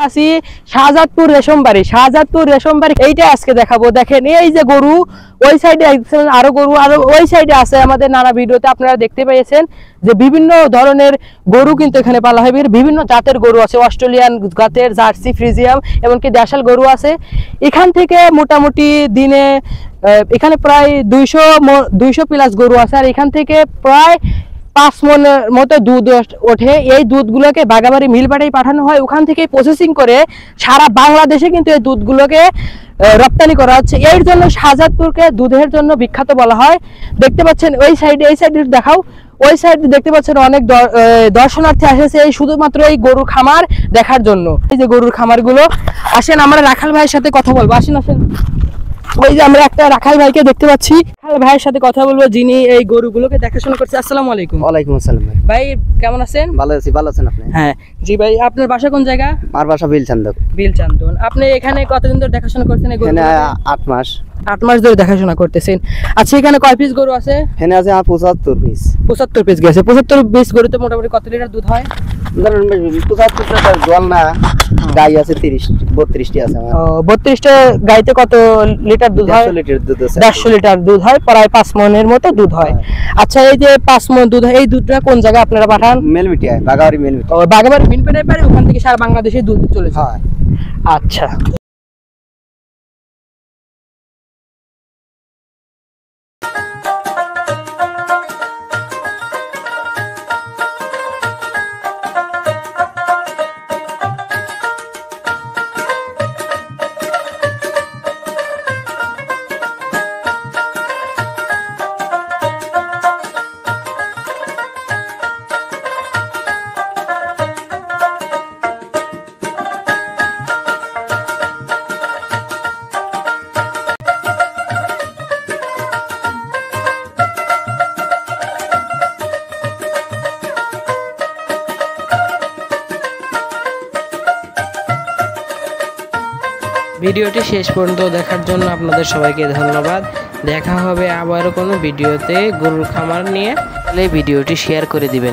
আছি শাহজাদপুর রেশমবাড়ি এইটা আজকে দেখাবো। দেখেন এই যে গরু, ওই সাইডে আরো গরু, আর ওই সাইডে আছে আমাদের নানা ভিডিওতে আপনারা দেখতে পেয়েছেন যে বিভিন্ন ধরনের গরু কিন্তু এখানে পালা হয়। বিভিন্ন জাতের গরু আছে, অস্ট্রেলিয়ান জাতের, জার্সি, ফ্রিজিয়াম, এমনকি দেশাল গরু আছে। এখান থেকে মোটামুটি দিনে এখানে প্রায় 200 প্লাস গরু আছে, আর এখান থেকে প্রায় 5 মনের মতো দুধ ওঠে। এই দুধগুলোকে বাগাবাড়ি মিলবাড়ি পাঠানো হয়, ওখান থেকে প্রসেসিং করে সারা বাংলাদেশে কিন্তু এই দুধগুলোকে রপ্তানি করা হচ্ছে। এর জন্য শাহজাদপুরকে দুধের জন্য বিখ্যাত বলা হয়। দেখতে পাচ্ছেন ওই সাইডে, এই সাইডে দেখাও, ওই সাইডে দেখতে পাচ্ছেন অনেক দর্শনার্থী এসেছে এই শুধুমাত্র এই গরুর খামার দেখার জন্য। এই যে গরুর খামারগুলো, আসেন আমরা রাখাল ভাইয়ের সাথে কথা বলবো। আসেন। ওই যে আমরা একটা রাখাল ভাইকে দেখতে পাচ্ছি, রাখাল ভাইয়ের সাথে কথা বলবো যিনি এই গরুগুলোকে দেখাশোনা করছে। আসসালামু আলাইকুম। ওয়ালাইকুম আসসালাম ভাই, কেমন আছেন? ভালো আছি। ভালো আছেন আপনি? হ্যাঁ জি ভাই। আপনার বাসা কোন জায়গা? আমার বাসা বিলচান্দন। আপনি এখানে কতদিন ধরে দেখাশোনা করছেন? 8 মাস। 8 মাস ধরে দেখাশোনা করতেছেন। আচ্ছা, এখানে কয় পিস গরু আছে? এখানে আছে 75 পিস। 75 পিস গেছে। 75 পিস গরুতে মোটামুটি কত লিটার দুধ হয়? ধরুন 75 লিটার জল না, গাই আছে 32টি আছে আমার। 32টা গাইতে কত লিটার দুধ হয়? 150 লিটার দুধ আছে। 150 লিটার দুধ হয়, প্রায় 5 মনের মতো দুধ হয়। আচ্ছা, এই যে 5 মন দুধ হয়, এই দুধটা কোন জায়গায় আপনারা পাঠান? মেলমিটিয়া, বাগাবাড়ি মেলমিটিয়া। বাগাবাড়ি মিলপেটের পারে, ওখান থেকে সারা বাংলাদেশে দুধ চলে যায়। হ্যাঁ। আচ্ছা, ভিডিওটি শেষ পর্যন্ত দেখার জন্য আপনাদের সবাইকে ধন্যবাদ। দেখা হবে আবারও কোনো ভিডিওতে গরুর খামার নিয়ে। ভিডিওটি শেয়ার করে দিবেন।